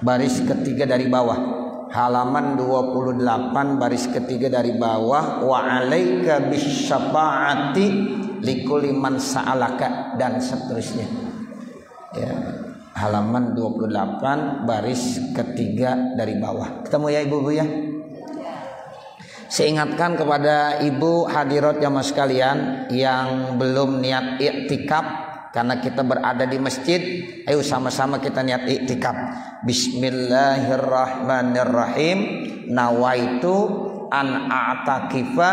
baris ketiga dari bawah. Halaman 28 baris ketiga dari bawah. Wa alaika bisyafa'ati likulli man sa'alaka, dan seterusnya. Ya, halaman 28 baris ketiga dari bawah. Ketemu ya ibu-ibu ya. Saya ingatkan kepada ibu hadirat jamaah sekalian yang belum niat iktikaf, karena kita berada di masjid, ayo sama-sama kita niat iktikaf. Bismillahirrahmanirrahim. Nawaitu an a'takifa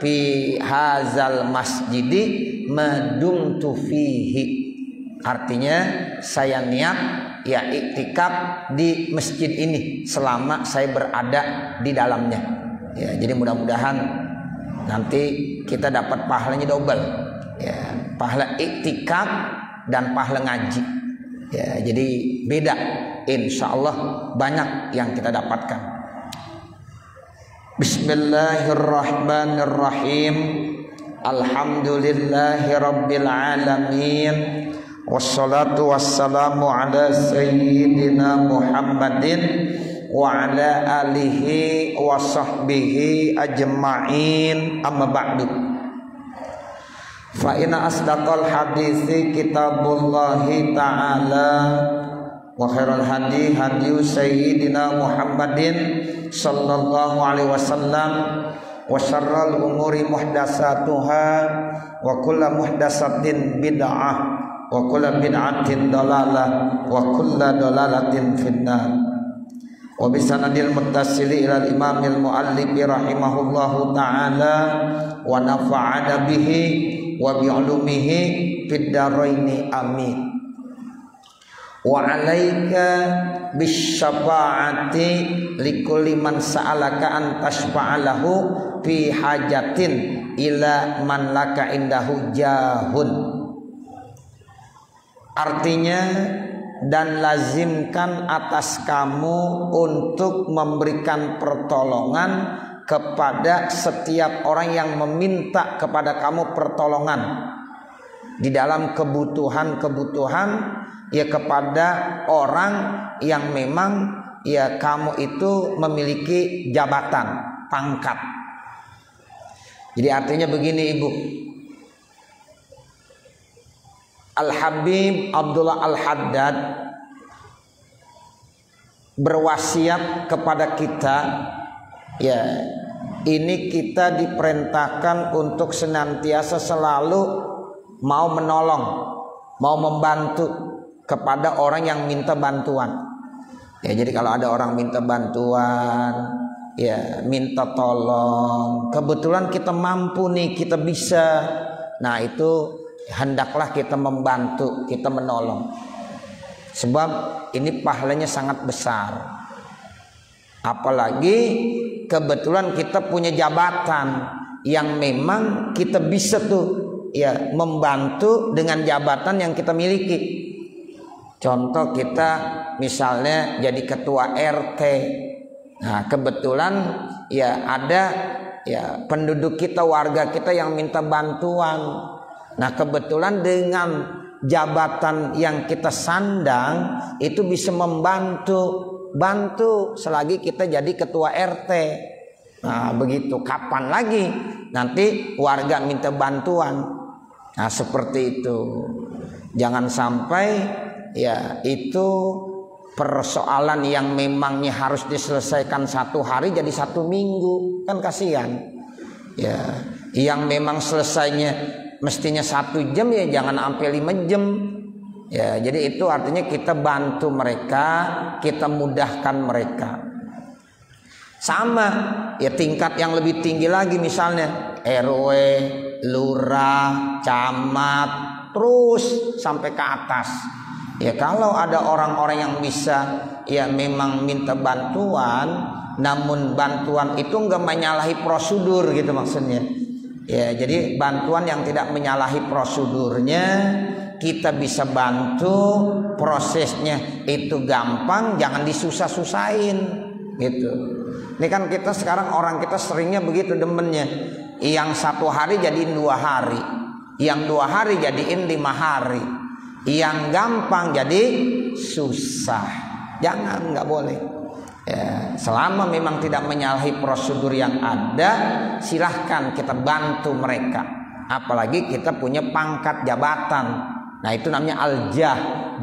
fi hazal masjidi madumtu fihi. Artinya saya niat ya iktikaf di masjid ini selama saya berada di dalamnya. Ya, jadi mudah-mudahan nanti kita dapat pahalanya double. Ya, pahala iktikaf dan pahala ngaji. Ya, jadi beda. Insya Allah banyak yang kita dapatkan. Bismillahirrahmanirrahim. Alhamdulillahirabbil alamin. Wassalatu wassalamu ala sayyidina Muhammadin wa ala alihi wa sahbihi ajma'in. Amma ba'du. Fa inna asdaqal hadithi kitabullahi ta'ala wa khairal hadi hadiyu sayyidina Muhammadin sallallahu alaihi wasallam wa syarral umuri muhdatsatuha wa kullu muhdatsatin bid'ah wa kullu bid'atin dalalah wa kullu dalalatin finnar. Wa bisanadil muttasili ila al-imamil muallif rahimahullahu ta'ala wa nafa'ana bihi wa bi'ulumihi fid dharaini amin. Wa alaika bisyafa'ati likulli man sa'alaka an tashfa'alahu fi hajatin ila man laka indahu jahun. Artinya, dan lazimkan atas kamu untuk memberikan pertolongan kepada setiap orang yang meminta kepada kamu pertolongan di dalam kebutuhan-kebutuhan, ya kepada orang yang memang ya kamu itu memiliki jabatan, pangkat. Jadi artinya begini ibu, Al-Habib Abdullah Al-Haddad berwasiat kepada kita, ya ini kita diperintahkan untuk senantiasa selalu mau menolong, mau membantu kepada orang yang minta bantuan. Ya, jadi kalau ada orang minta bantuan, ya minta tolong, kebetulan kita mampu nih, kita bisa, nah itu hendaklah kita membantu, kita menolong. Sebab ini pahalanya sangat besar. Apalagi kebetulan kita punya jabatan yang memang kita bisa tuh ya membantu dengan jabatan yang kita miliki. Contoh kita misalnya jadi ketua RT. Nah, kebetulan ya ada ya penduduk kita, warga kita yang minta bantuan. Nah, kebetulan dengan jabatan yang kita sandang itu bisa bantu selagi kita jadi ketua RT. Nah, begitu. Kapan lagi nanti warga minta bantuan? Nah, seperti itu. Jangan sampai ya itu persoalan yang memangnya harus diselesaikan satu hari jadi 1 minggu, kan kasihan. Ya, yang memang selesainya mestinya 1 jam, ya jangan sampai 5 jam. Ya, jadi itu artinya kita bantu mereka, kita mudahkan mereka. Sama ya tingkat yang lebih tinggi lagi, misalnya RW, lurah, camat, terus sampai ke atas. Ya kalau ada orang-orang yang bisa ya memang minta bantuan, namun bantuan itu enggak menyalahi prosedur gitu maksudnya. Ya, jadi bantuan yang tidak menyalahi prosedurnya kita bisa bantu, prosesnya itu gampang, jangan disusah-susahin gitu. Ini kan kita sekarang orang kita seringnya begitu demennya, yang 1 hari jadiin 2 hari, yang 2 hari jadiin 5 hari, yang gampang jadi susah. Jangan, nggak boleh. Ya, selama memang tidak menyalahi prosedur yang ada, silahkan kita bantu mereka. Apalagi kita punya pangkat jabatan. Nah itu namanya al-jah.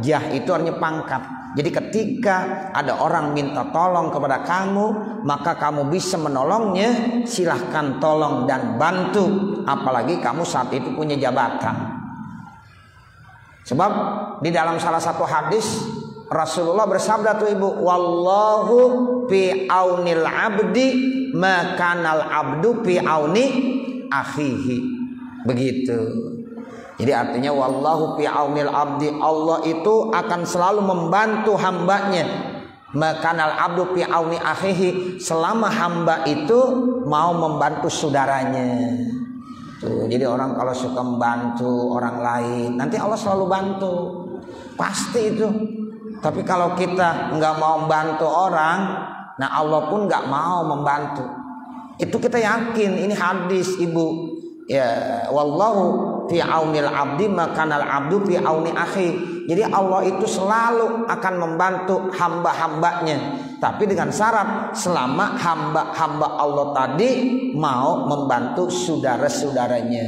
Jah itu artinya pangkat. Jadi ketika ada orang minta tolong kepada kamu, maka kamu bisa menolongnya, silahkan tolong dan bantu. Apalagi kamu saat itu punya jabatan. Sebab di dalam salah satu hadis Rasulullah bersabda tuh ibu, wallahu fi aunil abdi makanal abdu fi auni akhihi. Begitu. Jadi artinya wallahu fi aunil abdi, Allah itu akan selalu membantu hambanya. Makanal abdu fi auni akhihi, selama hamba itu mau membantu saudaranya. Tuh, jadi orang kalau suka membantu orang lain, nanti Allah selalu bantu. Pasti itu. Tapi kalau kita nggak mau membantu orang, nah Allah pun nggak mau membantu. Itu kita yakin. Ini hadis ibu. Ya, wallahu fi aunil abdi makanal abdu fi auni akhi. Jadi Allah itu selalu akan membantu hamba-hambanya. Tapi dengan syarat selama hamba-hamba Allah tadi mau membantu saudara-saudaranya.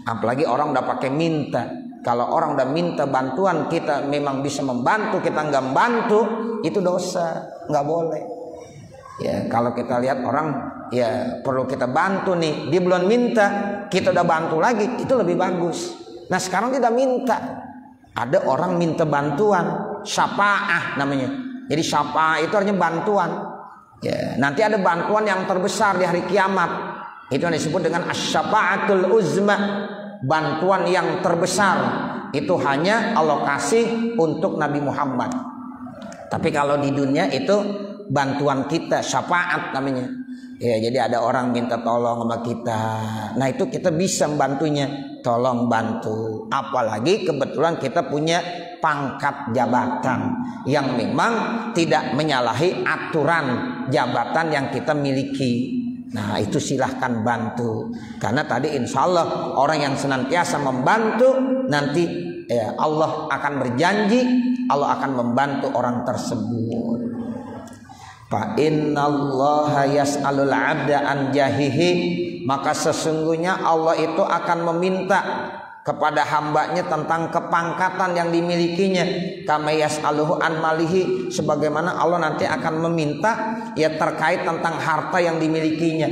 Apalagi orang udah pakai minta. Kalau orang udah minta bantuan, kita memang bisa membantu, kita nggak membantu, itu dosa, nggak boleh. Ya, kalau kita lihat orang, ya perlu kita bantu nih, dia belum minta, kita udah bantu lagi, itu lebih bagus. Nah sekarang dia udah minta, ada orang minta bantuan, syafa'ah namanya. Jadi syafa'ah itu artinya bantuan. Ya, nanti ada bantuan yang terbesar di hari kiamat, itu yang disebut dengan asy-syafa'atul uzma. Bantuan yang terbesar itu hanya Allah kasih untuk Nabi Muhammad. Tapi kalau di dunia itu bantuan kita, syafaat namanya. Ya, jadi ada orang minta tolong sama kita. Nah, itu kita bisa membantunya. Tolong bantu. Apalagi kebetulan kita punya pangkat jabatan yang memang tidak menyalahi aturan jabatan yang kita miliki. Nah itu silahkan bantu. Karena tadi insya Allah orang yang senantiasa membantu, nanti ya, Allah akan berjanji, Allah akan membantu orang tersebut. Fa innallaha yas'alul 'abda an jahihi, maka sesungguhnya Allah itu akan meminta kepada hambanya tentang kepangkatan yang dimilikinya. Kama yas'aluhu an malihi, sebagaimana Allah nanti akan meminta ya terkait tentang harta yang dimilikinya.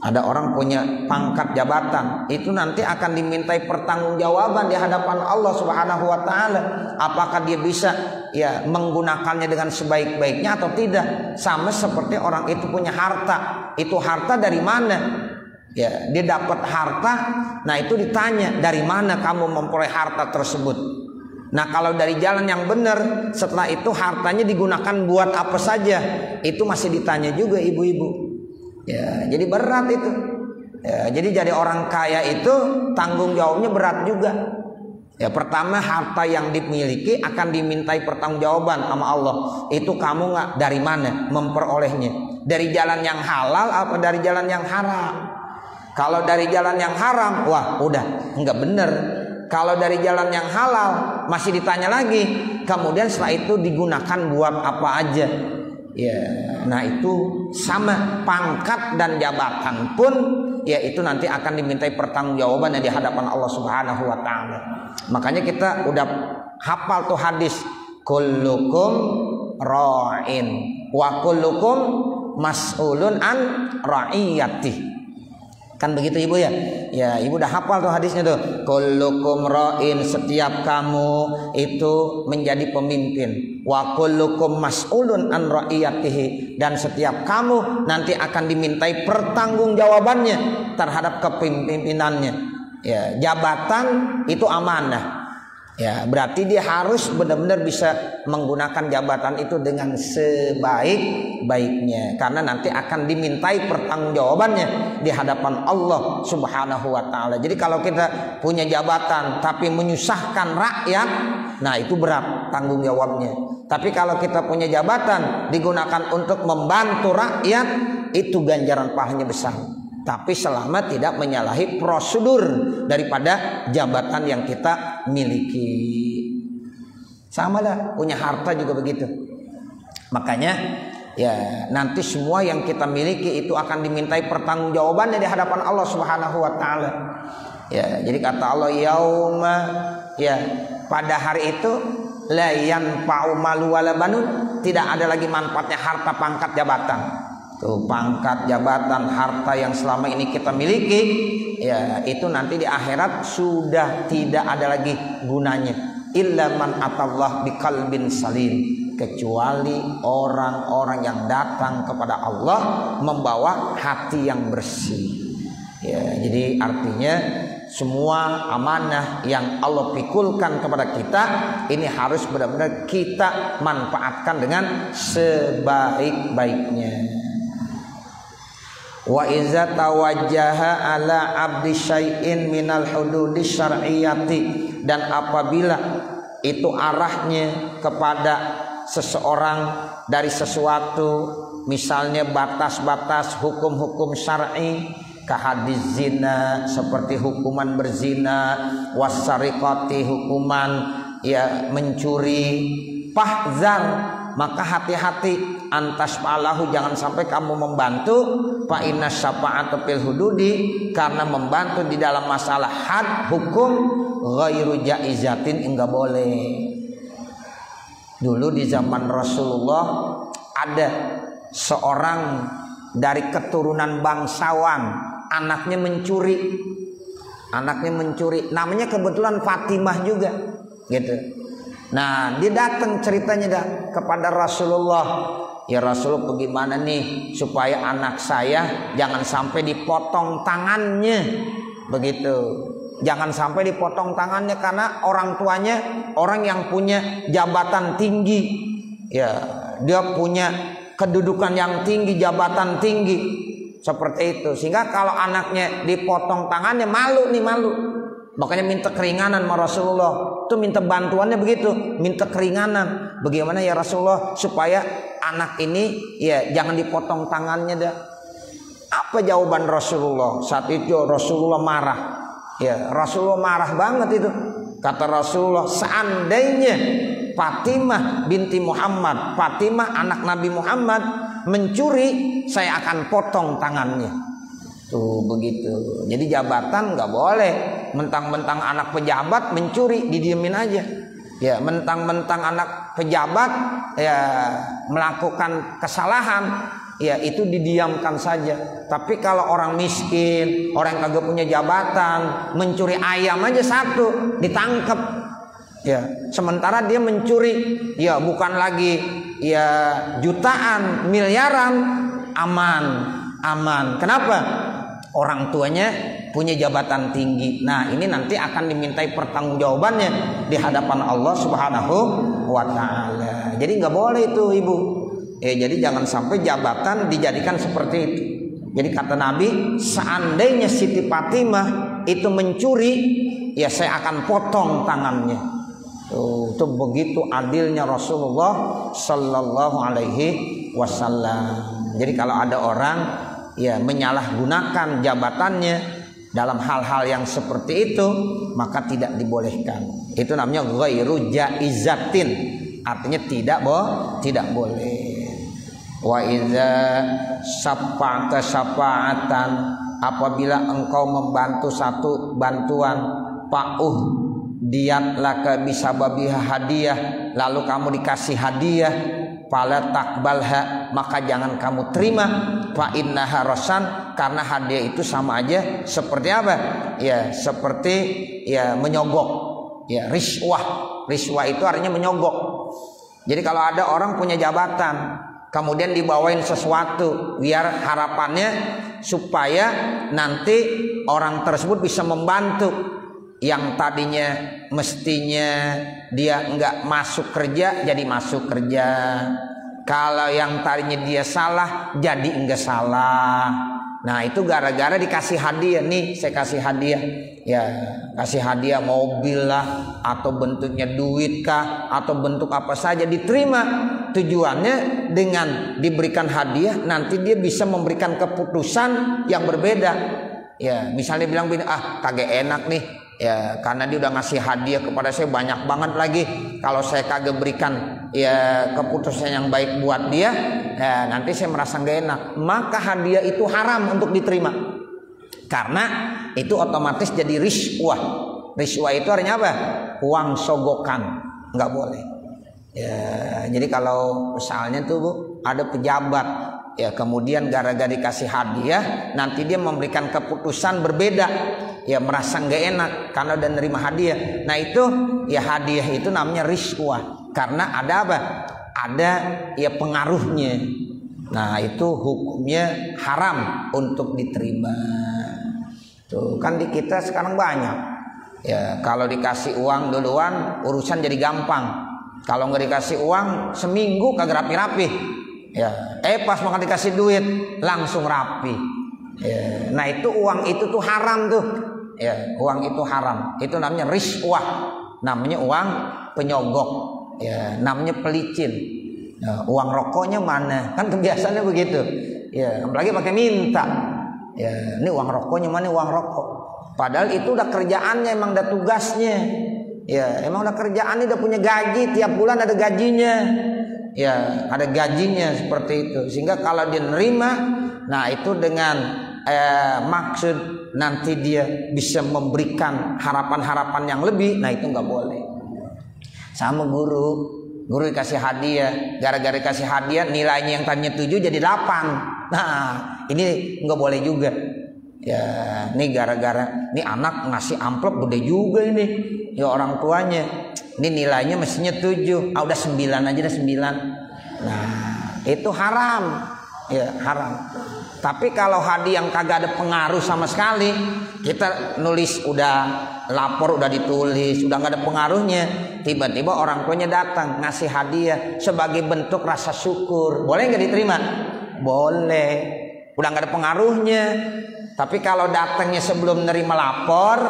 Ada orang punya pangkat jabatan, itu nanti akan dimintai pertanggungjawaban di hadapan Allah Subhanahu wa taala. Apakah dia bisa ya menggunakannya dengan sebaik-baiknya atau tidak? Sama seperti orang itu punya harta. Itu harta dari mana? Ya, dia dapat harta, nah itu ditanya dari mana kamu memperoleh harta tersebut. Nah kalau dari jalan yang benar, setelah itu hartanya digunakan buat apa saja, itu masih ditanya juga ibu-ibu. Ya, jadi berat itu. Ya, jadi orang kaya itu tanggung jawabnya berat juga. Ya, pertama harta yang dimiliki akan dimintai pertanggungjawaban sama Allah. Itu kamu nggak dari mana memperolehnya? Dari jalan yang halal apa dari jalan yang haram? Kalau dari jalan yang haram, wah udah nggak bener. Kalau dari jalan yang halal masih ditanya lagi. Kemudian setelah itu digunakan buat apa aja. Ya, nah itu sama pangkat dan jabatan pun, ya itu nanti akan dimintai pertanggungjawaban di hadapan Allah Subhanahu wa taala. Makanya kita udah hafal tuh hadis, kullukum ra'in wa kullukum mas'ulun an ra'iyati. Kan begitu ibu ya? Ya ibu udah hafal tuh hadisnya tuh. Kullukum ra'in, setiap kamu itu menjadi pemimpin. Wa kullukum mas'ulun an ra'iyatihi, dan setiap kamu nanti akan dimintai pertanggungjawabannya terhadap kepemimpinannya. Ya, jabatan itu amanah. Ya, berarti dia harus benar-benar bisa menggunakan jabatan itu dengan sebaik-baiknya, karena nanti akan dimintai pertanggungjawabannya di hadapan Allah Subhanahu wa taala. Jadi kalau kita punya jabatan tapi menyusahkan rakyat, nah itu berat tanggung jawabnya. Tapi kalau kita punya jabatan digunakan untuk membantu rakyat, itu ganjaran pahalanya besar. Tapi selama tidak menyalahi prosedur daripada jabatan yang kita miliki. Sama dah, punya harta juga begitu. Makanya ya nanti semua yang kita miliki itu akan dimintai pertanggungjawabannya di hadapan Allah Subhanahu wa taala. Ya, jadi kata Allah yauma, ya pada hari itu la yanfa'u malu wala banun, tidak ada lagi manfaatnya harta, pangkat, jabatan. Tuh, pangkat, jabatan, harta yang selama ini kita miliki, ya itu nanti di akhirat sudah tidak ada lagi gunanya. Illa man atallah biqalbin salim, kecuali orang-orang yang datang kepada Allah membawa hati yang bersih. Ya, jadi artinya semua amanah yang Allah pikulkan kepada kita ini harus benar-benar kita manfaatkan dengan sebaik-baiknya. Wa iza tawajjaha ala abdi syai'in minal hududis syar'iyyati, dan apabila itu arahnya kepada seseorang dari sesuatu, misalnya batas-batas hukum-hukum syar'i, kahadis zina seperti hukuman berzina, wasariqati hukuman ya mencuri, fahzar maka hati-hati, antas palahu jangan sampai kamu membantu, fa inna syafa'ata fil hududi, karena membantu di dalam masalah had hukum ghairu jaizatin, enggak boleh. Dulu di zaman Rasulullah ada seorang dari keturunan bangsawan, anaknya mencuri, namanya kebetulan Fatimah juga, gitu. Nah, dia datang ceritanya dah kepada Rasulullah. Ya Rasul, bagaimana nih supaya anak saya jangan sampai dipotong tangannya, begitu. Jangan sampai dipotong tangannya karena orang tuanya orang yang punya jabatan tinggi. Ya, dia punya kedudukan yang tinggi, jabatan tinggi. Seperti itu. Sehingga kalau anaknya dipotong tangannya malu. Makanya minta keringanan sama Rasulullah. Itu minta bantuannya begitu, minta keringanan. Bagaimana ya Rasulullah supaya anak ini ya jangan dipotong tangannya dah. Apa jawaban Rasulullah? Saat itu Rasulullah marah. Ya, Rasulullah marah banget itu. Kata Rasulullah, seandainya Fatimah binti Muhammad, Fatimah anak Nabi Muhammad mencuri, saya akan potong tangannya. Tuh begitu. Jadi jabatan nggak boleh. Mentang-mentang anak pejabat mencuri, didiemin aja. Ya, mentang-mentang anak pejabat ya melakukan kesalahan, ya itu didiamkan saja. Tapi kalau orang miskin, orang yang kagak punya jabatan, mencuri ayam aja satu, ditangkap. Ya, sementara dia mencuri, ya bukan lagi ya jutaan, miliaran, aman. Kenapa? Orang tuanya punya jabatan tinggi. Nah, ini nanti akan dimintai pertanggungjawabannya di hadapan Allah Subhanahu wa taala. Jadi nggak boleh itu, Ibu. Jadi jangan sampai jabatan dijadikan seperti itu. Jadi kata Nabi, seandainya Siti Fatimah itu mencuri, ya saya akan potong tangannya. Itu begitu adilnya Rasulullah sallallahu alaihi wasallam. Jadi kalau ada orang ya menyalahgunakan jabatannya dalam hal-hal yang seperti itu, maka tidak dibolehkan. Itu namanya ghairu jaizatin, artinya tidak boleh. Wa idza syafa'ta syafa'atan, apabila engkau membantu satu bantuan, fa'uh diat laka bisababiha hadiah, lalu kamu dikasih hadiah, fala takbalha, maka jangan kamu terima, fa innaha rasan, karena hadiah itu sama aja seperti apa? Ya, seperti ya menyogok. Ya, riswah itu artinya menyogok. Jadi kalau ada orang punya jabatan, kemudian dibawain sesuatu, biar harapannya supaya nanti orang tersebut bisa membantu yang tadinya mestinya dia enggak masuk kerja jadi masuk kerja. Kalau yang tadinya dia salah jadi enggak salah. Nah, itu gara-gara dikasih hadiah. Nih saya kasih hadiah. Ya, kasih hadiah mobil lah, atau bentuknya duit kah, atau bentuk apa saja, diterima. Tujuannya dengan diberikan hadiah nanti dia bisa memberikan keputusan yang berbeda. Ya, misalnya bilang kagak enak nih. Ya, karena dia udah ngasih hadiah kepada saya banyak banget lagi. Kalau saya kagak berikan ya keputusan yang baik buat dia, ya nanti saya merasa nggak enak. Maka hadiah itu haram untuk diterima. Karena itu otomatis jadi riswah. Riswah itu artinya apa? Uang sogokan, nggak boleh. Ya, jadi kalau misalnya tuh Bu, ada pejabat ya kemudian gara-gara dikasih hadiah nanti dia memberikan keputusan berbeda, ya merasa nggak enak karena udah nerima hadiah. Nah itu ya hadiah itu namanya riswah karena ada apa? Ada ya pengaruhnya. Nah itu hukumnya haram untuk diterima. Tuh kan di kita sekarang banyak ya kalau dikasih uang duluan urusan jadi gampang. Kalau nggak dikasih uang seminggu kagak rapi-rapi. Ya, pas makan dikasih duit langsung rapi. Ya, nah itu uang itu tuh haram tuh. Ya, uang itu haram. Itu namanya riswah. Namanya uang penyogok. Ya, namanya pelicin. Ya, uang rokoknya mana? Kan kebiasaannya begitu. Ya, apalagi pakai minta. Ya, ini uang rokoknya mana? Uang rokok. Padahal itu udah kerjaannya, emang udah tugasnya. Ya, emang udah kerjaan, udah punya gaji, tiap bulan ada gajinya. Ya, ada gajinya seperti itu. Sehingga kalau dia nerima, nah itu dengan maksud nanti dia bisa memberikan harapan-harapan yang lebih, nah itu nggak boleh. Sama guru dikasih hadiah, gara-gara dikasih hadiah nilainya yang tadinya 7 jadi 8. Nah, ini nggak boleh juga. Ya, ini gara-gara ini anak ngasih amplop gede juga ini. Ya orang tuanya, ini nilainya mestinya 7, udah 9 aja dah 9. Nah, itu haram. Ya, haram. Tapi kalau hadiah yang kagak ada pengaruh sama sekali, kita nulis udah lapor udah ditulis, udah nggak ada pengaruhnya, tiba-tiba orang tuanya datang ngasih hadiah sebagai bentuk rasa syukur, boleh nggak diterima? Boleh. Udah nggak ada pengaruhnya. Tapi kalau datangnya sebelum nerima lapor,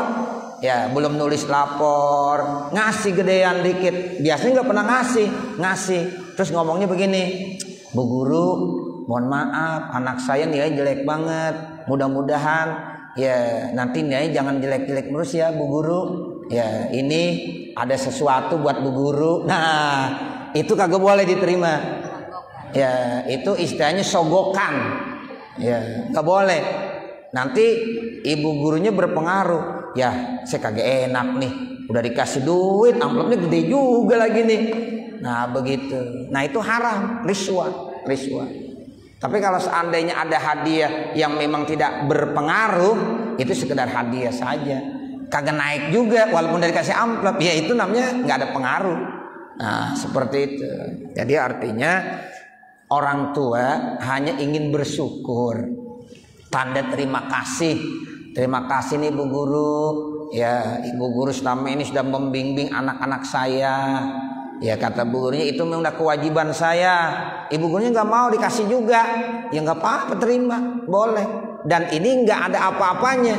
ya belum nulis lapor, ngasih gedean dikit, biasanya nggak pernah ngasih, terus ngomongnya begini, Bu Guru, mohon maaf, anak saya nilai jelek banget, mudah-mudahan ya nanti nilainya jangan jelek-jelek terus ya Bu Guru, ya ini ada sesuatu buat Bu Guru. Nah itu kagak boleh diterima, ya itu istilahnya sogokan, ya nggak boleh. Nanti ibu gurunya berpengaruh. Ya saya kagak enak nih, udah dikasih duit amplopnya gede juga lagi nih. Nah begitu. Nah itu haram, riswah. Tapi kalau seandainya ada hadiah yang memang tidak berpengaruh, itu sekedar hadiah saja, kagak naik juga walaupun dari kasih amplop, ya itu namanya nggak ada pengaruh. Nah seperti itu. Jadi artinya orang tua hanya ingin bersyukur, tanda terima kasih nih Bu Guru, ya Ibu Guru selama ini sudah membimbing anak-anak saya. Ya kata Bu Gurunya itu memang udah kewajiban saya. Ibu Gurunya nggak mau dikasih juga, ya nggak apa-apa, terima, boleh. Dan ini nggak ada apa-apanya,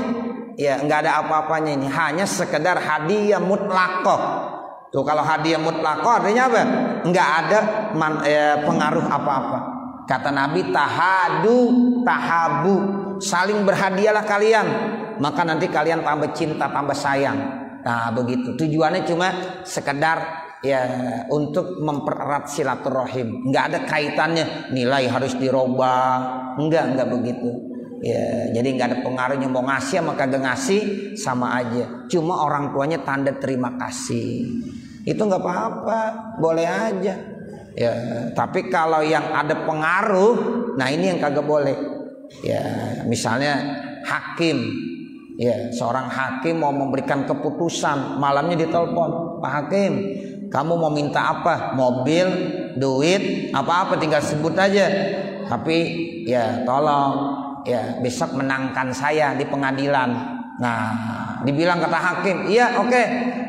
ya nggak ada apa-apanya, ini hanya sekedar hadiah mutlakoh. Tuh kalau hadiah mutlakoh artinya apa? Nggak ada pengaruh apa-apa. Kata Nabi, tahabu, saling berhadiahlah kalian, maka nanti kalian tambah cinta, tambah sayang. Nah begitu. Tujuannya cuma sekedar ya untuk mempererat silaturahim. Nggak ada kaitannya nilai harus dirubah. Enggak begitu. Ya, jadi nggak ada pengaruhnya mau ngasih sama kagak ngasih sama aja. Cuma orang tuanya tanda terima kasih. Itu nggak apa-apa, boleh aja. Ya, tapi kalau yang ada pengaruh, nah ini yang kagak boleh. Ya, misalnya hakim, ya seorang hakim mau memberikan keputusan, malamnya ditelepon, Pak Hakim, kamu mau minta apa? Mobil, duit, apa-apa tinggal sebut aja. Tapi ya tolong, ya besok menangkan saya di pengadilan. Nah, dibilang kata hakim, iya oke,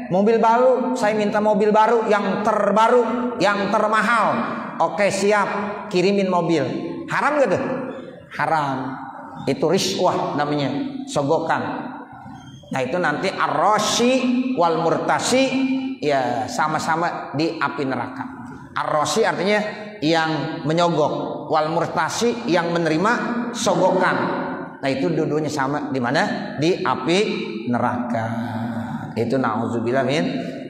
mobil baru, saya minta mobil baru yang terbaru, yang termahal. Oke siap, kirimin mobil. Haram gak tuh? Haram. Itu riswah namanya, sogokan. Nah itu nanti ar-rashi wal murtasi, ya sama-sama di api neraka. Ar-rashi artinya yang menyogok, wal murtasi yang menerima sogokan. Nah itu dua-duanya sama di mana? Di api neraka. itu nauzubillah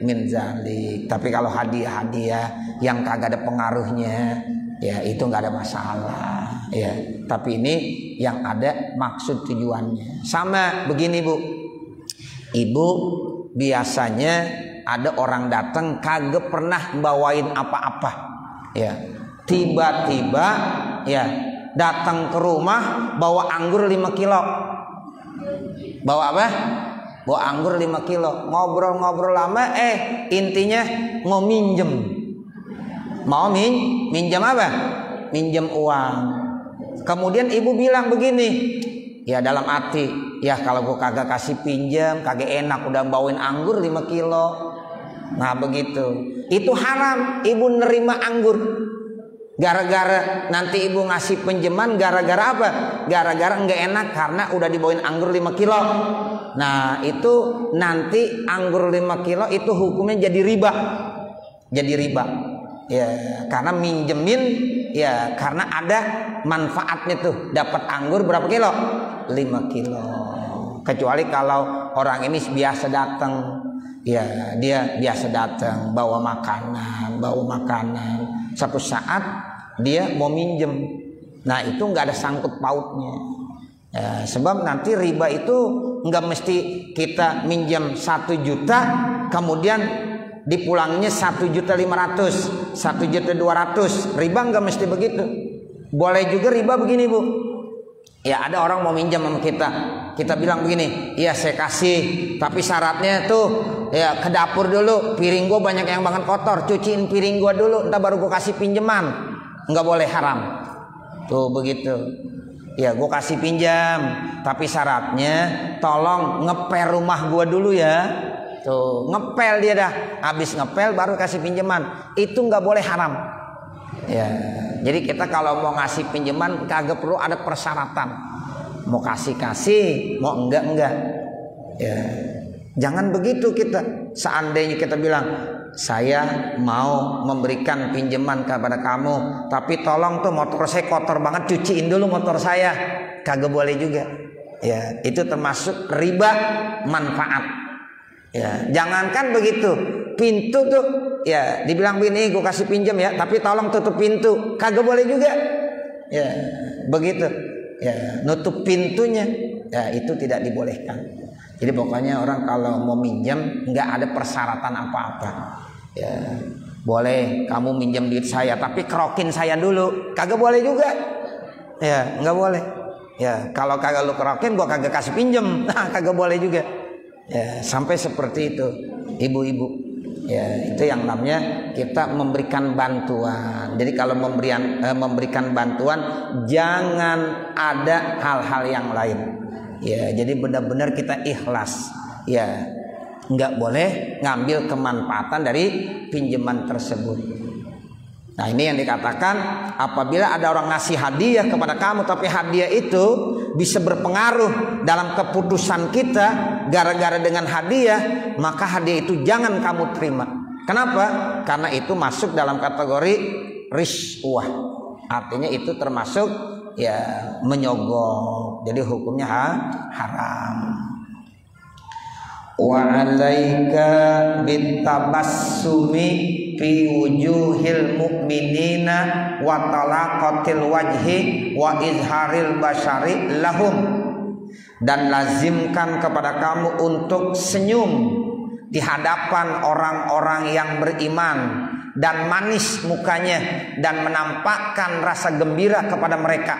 min zalik. Tapi kalau hadiah-hadiah yang kagak ada pengaruhnya, ya itu nggak ada masalah. Ya, tapi ini yang ada maksud tujuannya. Sama begini Bu, Ibu biasanya ada orang datang kagak pernah bawain apa-apa, ya tiba-tiba ya datang ke rumah bawa anggur 5 kilo. Bawa apa? Bawa anggur 5 kilo. Ngobrol-ngobrol lama, intinya mau minjem. Mau minjem apa? Minjem uang. Kemudian ibu bilang begini, ya dalam hati, ya kalau gue kagak kasih pinjam, kagak enak udah bawain anggur 5 kilo. Nah begitu. Itu haram ibu nerima anggur. Gara-gara nanti ibu ngasih pinjaman, gara-gara apa? Gara-gara nggak enak karena udah dibawain anggur 5 kilo. Nah itu nanti anggur 5 kilo itu hukumnya jadi riba. Jadi riba. Ya karena minjemin, ya karena ada manfaatnya tuh. Dapat anggur berapa kilo? 5 kilo. Kecuali kalau orang ini biasa datang, ya dia biasa datang bawa makanan. Satu saat dia mau minjem, nah itu nggak ada sangkut pautnya. Ya, sebab nanti riba itu nggak mesti kita minjem 1 juta, kemudian dipulangnya 1.500.000, 1.200.000. Riba nggak mesti begitu. Boleh juga riba begini Bu. Ya ada orang mau minjam sama kita bilang begini, iya saya kasih, tapi syaratnya tuh ya ke dapur dulu, piring gue banyak yang banget kotor, cuciin piring gue dulu, entar baru gue kasih pinjaman. Nggak boleh, haram. Tuh begitu. Ya gue kasih pinjam, tapi syaratnya tolong ngepel rumah gue dulu ya. Tuh ngepel dia dah, habis ngepel baru kasih pinjaman. Itu nggak boleh, haram. Ya, jadi kita kalau mau ngasih pinjaman kagak perlu ada persyaratan. Mau kasih, mau enggak. Ya, jangan begitu kita. Seandainya kita bilang, saya mau memberikan pinjaman kepada kamu, tapi tolong tuh motor saya kotor banget, cuciin dulu motor saya. Kagak boleh juga. Ya, itu termasuk riba manfaat. Ya, jangankan begitu, pintu tuh ya dibilang begini, gue kasih pinjam ya, tapi tolong tutup pintu, kagak boleh juga. Ya, begitu. Ya, nutup pintunya, ya itu tidak dibolehkan. Jadi pokoknya orang kalau mau minjam nggak ada persyaratan apa-apa. Ya, boleh kamu minjam duit saya, tapi kerokin saya dulu, kagak boleh juga. Ya, nggak boleh. Ya, kalau kagak lu kerokin, gua kagak kasih pinjam, nah kagak boleh juga. Ya, sampai seperti itu, ibu-ibu. Ya, itu yang namanya kita memberikan bantuan. Jadi kalau memberikan bantuan, jangan ada hal-hal yang lain. Ya, jadi benar-benar kita ikhlas. Ya, nggak boleh ngambil kemanfaatan dari pinjaman tersebut. Nah ini yang dikatakan, apabila ada orang ngasih hadiah kepada kamu, tapi hadiah itu bisa berpengaruh dalam keputusan kita gara-gara dengan hadiah, maka hadiah itu jangan kamu terima. Kenapa? Karena itu masuk dalam kategori riswah. Artinya itu termasuk ya menyogok. Jadi hukumnya haram. Wa 'alaika bitabassumi fi wujuhil mu'minina wa talaqatil wajhi wa izharil basyari lahum. Dan lazimkan kepada kamu untuk senyum di hadapan orang-orang yang beriman dan manis mukanya dan menampakkan rasa gembira kepada mereka.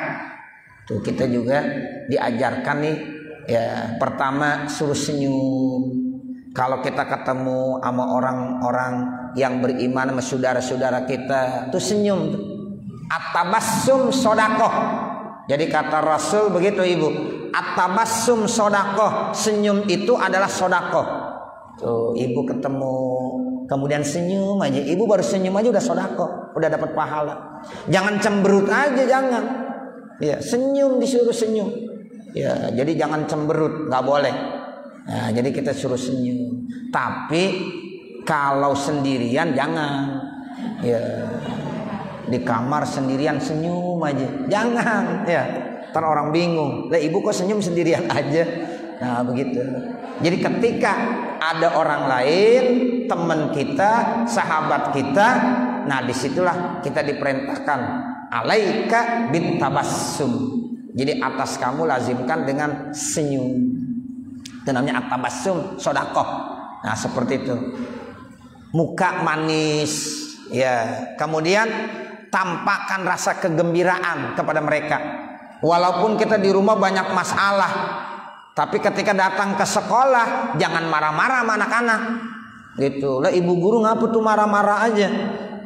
Tuh kita juga diajarkan nih. Ya, pertama suruh senyum. Kalau kita ketemu sama orang-orang yang beriman, sama saudara-saudara kita, tuh senyum. At-tabassum sodakoh. Jadi kata Rasul begitu ibu. At-tabassum sodakoh. Senyum itu adalah sodakoh. Tuh ibu ketemu, kemudian senyum aja. Ibu baru senyum aja udah sodakoh, udah dapat pahala. Jangan cemberut aja, jangan. Ya, senyum, disuruh senyum. Ya, jadi jangan cemberut, nggak boleh. Nah, jadi kita suruh senyum. Tapi kalau sendirian jangan. Ya, di kamar sendirian senyum aja, jangan. Ya, ntar orang bingung. Lah ibu kok senyum sendirian aja. Nah begitu. Jadi ketika ada orang lain, teman kita, sahabat kita. Nah disitulah kita diperintahkan alaika bit tabassum. Jadi atas kamu lazimkan dengan senyum. Itu namanya at-tabassum, sodakoh. Nah seperti itu. Muka manis, ya. Kemudian tampakkan rasa kegembiraan kepada mereka. Walaupun kita di rumah banyak masalah, tapi ketika datang ke sekolah jangan marah-marah sama anak-anak. Gitu. Lah ibu guru ngapa tuh marah-marah aja?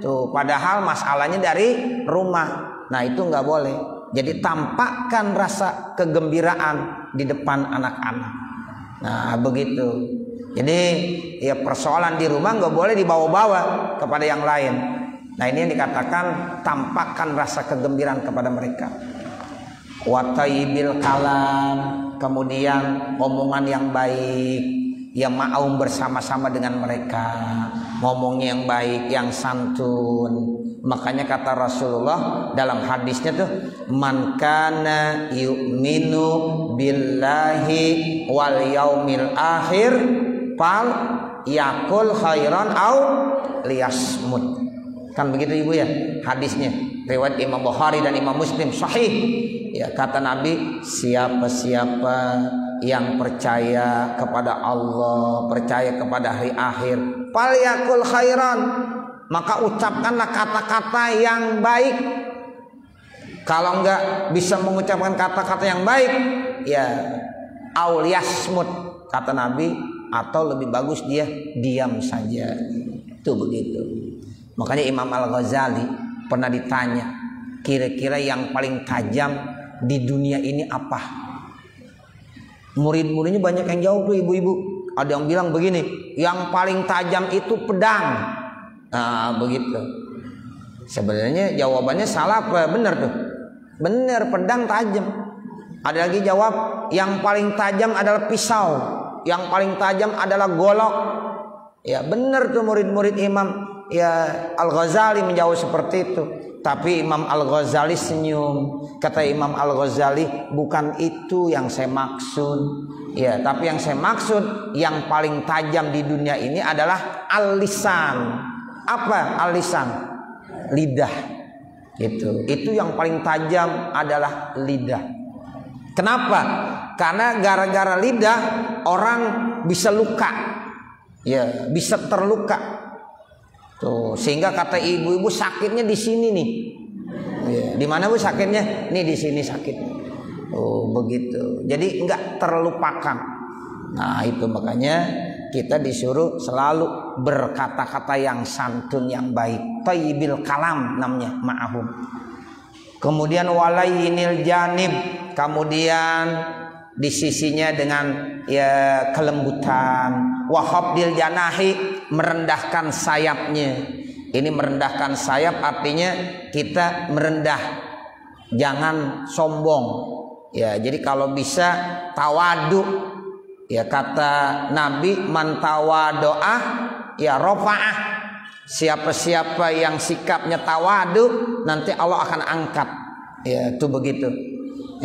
Tuh, padahal masalahnya dari rumah. Nah itu nggak boleh. Jadi tampakkan rasa kegembiraan di depan anak-anak. Nah begitu. Jadi ya persoalan di rumah nggak boleh dibawa-bawa kepada yang lain. Nah ini yang dikatakan tampakkan rasa kegembiraan kepada mereka. Wa thayyibil kalam, kemudian omongan yang baik, yang mau bersama-sama dengan mereka, ngomongnya yang baik, yang santun. Makanya kata Rasulullah dalam hadisnya tuh, man kana yu'minu billahi wal yaumil akhir fal yakul khairan au liyasmut. Kan begitu Ibu ya hadisnya, riwayat Imam Bukhari dan Imam Muslim sahih. Ya kata Nabi, siapa-siapa yang percaya kepada Allah, percaya kepada hari akhir, fal yakul khairan, maka ucapkanlah kata-kata yang baik. Kalau enggak bisa mengucapkan kata-kata yang baik, ya auliyasmut kata Nabi, atau lebih bagus dia diam saja. Itu begitu. Makanya Imam Al-Ghazali pernah ditanya, kira-kira yang paling tajam di dunia ini apa? Murid-muridnya banyak yang jawab tuh ibu-ibu. Ada yang bilang begini, yang paling tajam itu pedang. Nah begitu. Sebenarnya jawabannya salah apa benar tuh? Benar, pedang tajam. Ada lagi jawab yang paling tajam adalah pisau, yang paling tajam adalah golok. Ya benar tuh murid-murid Imam ya Al-Ghazali menjawab seperti itu. Tapi Imam Al-Ghazali senyum. Kata Imam Al-Ghazali, bukan itu yang saya maksud. Ya, tapi yang saya maksud yang paling tajam di dunia ini adalah al-lisan. Apa al-lisan? Lidah. Itu yang paling tajam adalah lidah. Kenapa? Karena gara-gara lidah orang bisa luka. Ya, bisa terluka. Tuh, sehingga kata ibu-ibu sakitnya di sini nih. Ya, di mana Bu sakitnya? Nih di sini sakit. Oh, begitu. Jadi enggak terlupakan. Nah, itu makanya kita disuruh selalu berkata-kata yang santun, yang baik. Thayyibil kalam namanya, ma'ahum. Kemudian walayinil janib, kemudian di sisinya dengan ya kelembutan. Wahabdil janahi, merendahkan sayapnya. Ini merendahkan sayap artinya kita merendah, jangan sombong. Ya, jadi kalau bisa tawadu. Ya kata Nabi, man tawado'ah ya rofa'ah. Siapa-siapa yang sikapnya tawadu, nanti Allah akan angkat. Ya, itu begitu.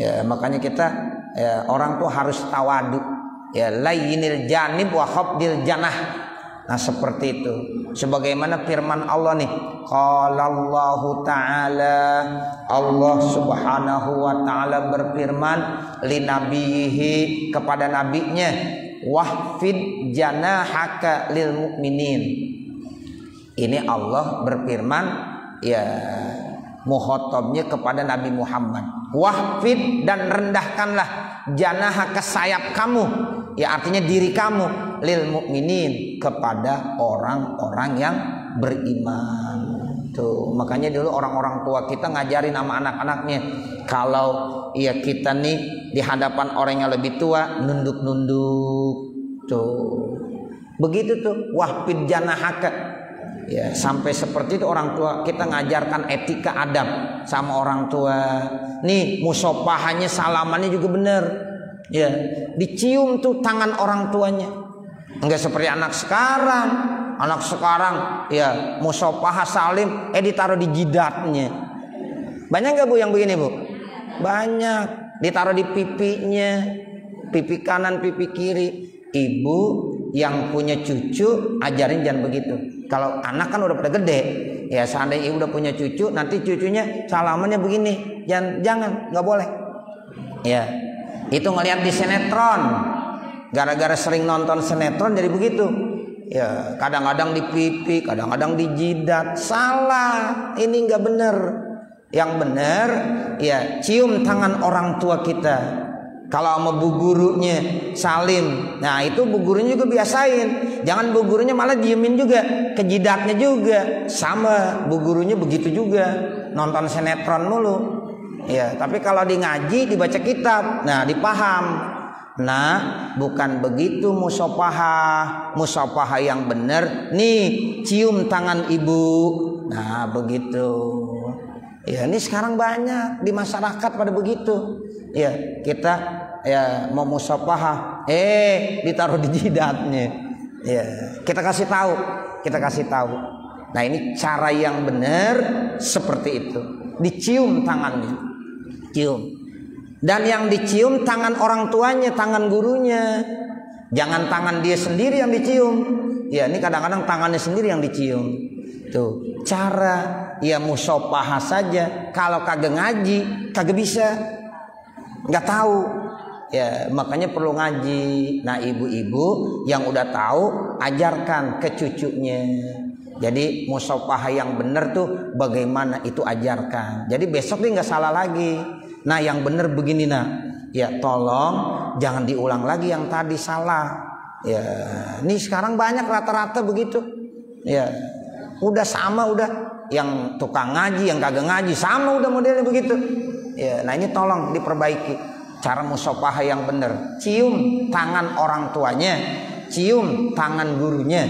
Ya, makanya kita ya, orang tuh harus tawadu. Ya, layyinil janib wa khabdil janah. Nah, seperti itu. Sebagaimana firman Allah nih, qala Allahu ta'ala, Allah Subhanahu wa ta'ala berfirman li nabiyhi, kepada nabinya, wahfid janahaka lil mu'minin. Ini Allah berfirman ya mukhatabnya kepada Nabi Muhammad. Wahfid, dan rendahkanlah janahaka, sayap kamu, ya artinya diri kamu, lil mu'minin, kepada orang-orang yang beriman. Tuh, makanya dulu orang-orang tua kita ngajarin sama anak-anaknya, kalau ya kita nih di hadapan orang yang lebih tua nunduk-nunduk. Tuh. Begitu tuh, wahfid janahaka. Ya, sampai seperti itu orang tua kita ngajarkan etika adab sama orang tua. Nih musopahannya, salamannya juga benar. Ya, dicium tuh tangan orang tuanya. Enggak seperti anak sekarang. Anak sekarang ya musopahah salim ditaruh di jidatnya. Banyak nggak Bu yang begini Bu? Banyak. Ditaruh di pipinya, pipi kanan, pipi kiri. Ibu yang punya cucu ajarin jangan begitu. Kalau anak kan udah pada gede, ya seandainya ibu udah punya cucu, nanti cucunya salamannya begini, jangan, nggak boleh. Ya, itu ngelihat di sinetron, gara-gara sering nonton sinetron jadi begitu. Ya, kadang-kadang di pipi, kadang-kadang di jidat, salah, ini nggak bener. Yang bener, ya cium tangan orang tua kita. Kalau sama bu gurunya salim, nah itu bu gurunya juga biasain. Jangan bu gurunya malah diemin juga, ke jidatnya juga. Sama bu gurunya begitu juga, nonton sinetron mulu. Ya, tapi kalau di ngaji dibaca kitab, nah dipaham. Nah, bukan begitu musafahah. Musafahah yang benar, nih cium tangan ibu. Nah, begitu. Ya, ini sekarang banyak di masyarakat pada begitu. Ya, kita ya mau musafahah, ditaruh di jidatnya. Ya, kita kasih tahu. Nah, ini cara yang benar seperti itu. Dicium tangannya. Cium. Dan yang dicium tangan orang tuanya, tangan gurunya. Jangan tangan dia sendiri yang dicium. Ya, ini kadang-kadang tangannya sendiri yang dicium. Tuh, cara ya musafahah saja. Kalau kagak ngaji, kagak bisa. Nggak tahu. Ya, makanya perlu ngaji. Nah, ibu-ibu yang udah tahu ajarkan ke cucunya. Jadi musafahah yang benar tuh bagaimana itu ajarkan. Jadi besok dia nggak salah lagi. Nah, yang benar begini nak. Ya, tolong jangan diulang lagi yang tadi salah. Ya, ini sekarang banyak rata-rata begitu. Ya, udah sama udah. Yang tukang ngaji, yang kagak ngaji sama udah modelnya begitu. Ya, nah ini tolong diperbaiki cara musafahah yang benar. Cium tangan orang tuanya, cium tangan gurunya.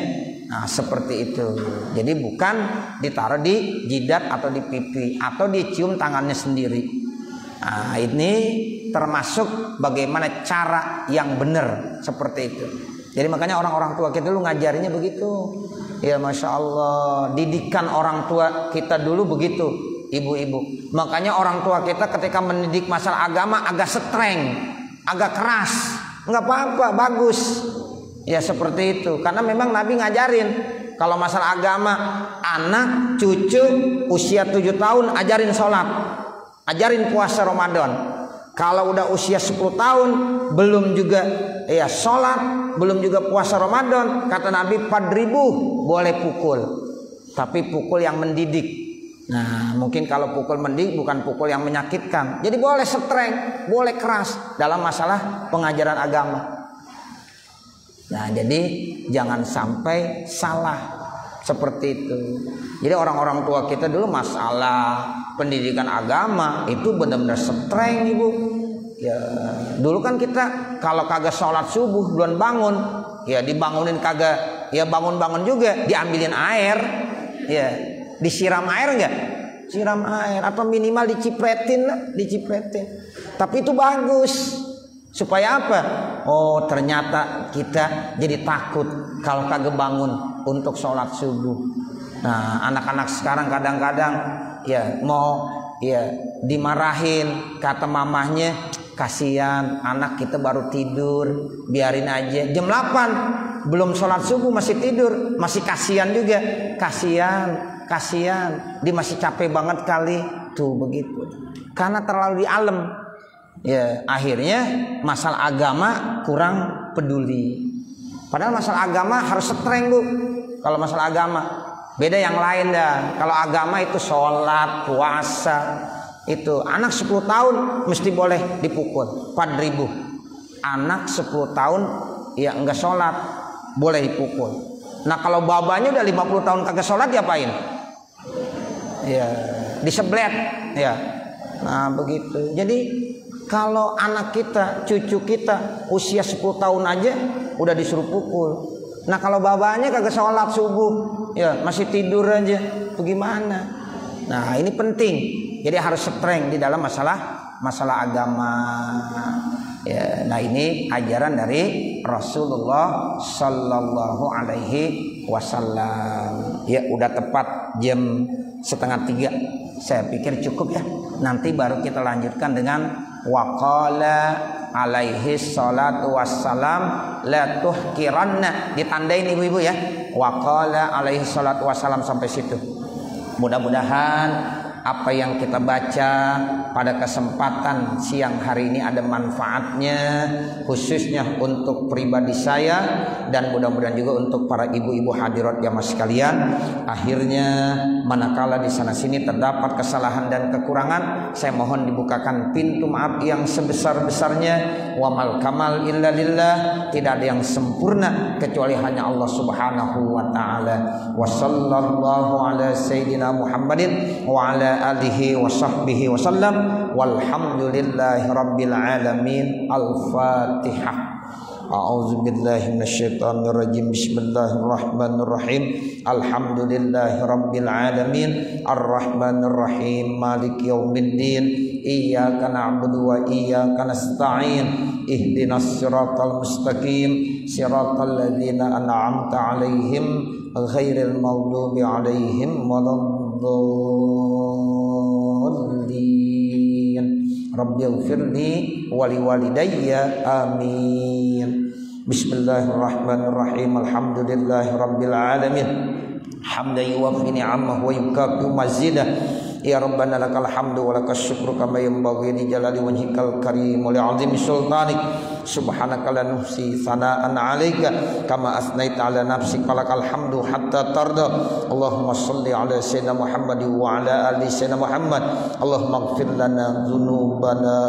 Nah, seperti itu. Jadi bukan ditaruh di jidat atau di pipi atau dicium tangannya sendiri. Nah, ini termasuk bagaimana cara yang benar seperti itu. Jadi makanya orang-orang tua kita dulu ngajarinya begitu. Ya, Masya Allah, didikan orang tua kita dulu begitu. Ibu-ibu, makanya orang tua kita ketika mendidik masalah agama agak streng, agak keras, nggak apa-apa, bagus. Ya seperti itu, karena memang Nabi ngajarin kalau masalah agama, anak cucu usia 7 tahun ajarin sholat, ajarin puasa Ramadan. Kalau udah usia 10 tahun belum juga ya sholat, belum juga puasa Ramadan, kata Nabi fadribuh, boleh pukul, tapi pukul yang mendidik. Nah, mungkin kalau pukul mendidik bukan pukul yang menyakitkan. Jadi boleh streng, boleh keras dalam masalah pengajaran agama. Nah, jadi jangan sampai salah seperti itu. Jadi orang-orang tua kita dulu masalah pendidikan agama itu benar-benar streng, Ibu. Ya, dulu kan kita kalau kagak sholat subuh belum bangun, ya dibangunin kagak, ya bangun-bangun juga diambilin air, ya. Disiram air enggak? Siram air atau minimal dicipretin lah, dicipretin. Tapi itu bagus. Supaya apa? Oh, ternyata kita jadi takut kalau kagak bangun untuk sholat subuh. Nah, anak-anak sekarang kadang-kadang ya mau ya dimarahin, kata mamahnya, kasihan anak kita baru tidur, biarin aja. Jam 8 belum sholat subuh masih tidur, masih kasihan juga. Kasihan, dia masih capek banget kali tuh begitu. Karena terlalu di alam. Ya, akhirnya masalah agama kurang peduli. Padahal masalah agama harus streng, Bu. Kalau masalah agama, beda yang lain dah. Kalau agama itu sholat, puasa, itu anak 10 tahun mesti boleh dipukul 4.000. Anak 10 tahun ya enggak sholat boleh dipukul. Nah, kalau babanya udah 50 tahun kagak sholat diapain? Ya, diseblet ya. Nah, begitu. Jadi kalau anak kita, cucu kita usia 10 tahun aja udah disuruh pukul. Nah, kalau babanya kagak sholat subuh, ya masih tidur aja, bagaimana? Nah, ini penting. Jadi harus streng di dalam masalah agama. Ya, nah ini ajaran dari Rasulullah Sallallahu Alaihi Wasallam. Ya, udah tepat jam 2:30. Saya pikir cukup ya. Nanti baru kita lanjutkan dengan waqala alaihi salatu wassalam la tuhkiranna, ditandain ibu-ibu ya, wa qala alaihi salatu wassalam sampai situ. Mudah-mudahan apa yang kita baca pada kesempatan siang hari ini ada manfaatnya, khususnya untuk pribadi saya dan mudah-mudahan juga untuk para ibu-ibu hadirat jamaah sekalian. Akhirnya manakala di sana sini terdapat kesalahan dan kekurangan, saya mohon dibukakan pintu maaf yang sebesar-besarnya. Wa mal kamal illa lillah, tidak ada yang sempurna kecuali hanya Allah Subhanahu wa taala. Wa sallallahu ala sayyidina Muhammadin wa ala alihi wa sahbihi wa sallam, walhamdulillahi rabbil alamin. Al-Fatihah. A'udzu billahi minasyaitonir rajim. Bismillahirrahmanirrahim. Alhamdulillahi rabbil alamin, arrahmanir rahim, maliki yaumiddin. Iyyaka na'budu wa iyyaka nasta'in. Ihdinas siratal mustaqim, siratal ladzina an'amta 'alaihim ghairil maghdubi 'alaihim waladdallin. Rabbighfirli wa liwalidayya amin. Bismillahirrahmanirrahim. Alhamdulillahi rabbil alamin, hamdan yuwaffi ni'amahu wa yukafi mazidah. Ya Rabbana lakal hamdu wa lakas syukru kama yanbaghi li jalali wajhikal karim wa li'azimi sultanik. Subhanaka la nuhsi sana'an 'alaika kama asnaita 'ala nafsika, lakal hamdu hatta tarda. Allahumma shalli 'ala sayyidina Muhammad wa 'ala ali sayyidina Muhammad. Allahumma ighfir lana dzunubana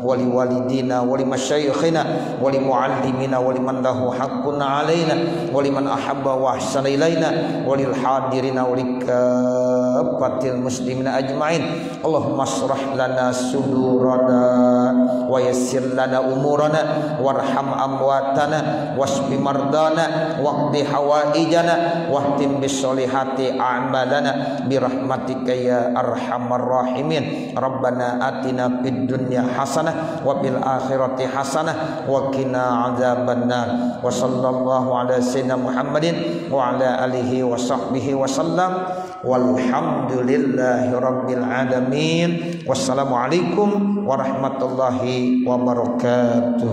wa liwalidina wa limasyayikhina wa limuallimina wa liman lahu haqqun 'alaina wa liman ahabba wa ahsana ilaina wa lil hadirina wa likaffatil muslimin ajma'in. Allahumma shrah lana sudurana wa yassir lana umurana warham amwatana washfi mardana waqdi hawaijana wahtim bisolihati a'malana birahmatika ya arhamar rahimin. Rabbana atina fid dunya hasanah wa fil akhirati hasanah wa qina adzabannar. Wa sallallahu ala sayyidina Muhammadin wa ala alihi wa sahbihi wa sallam, walhamdulillahi rabbil alamin. Wassalamualaikum warahmatullahi wabarakatuh.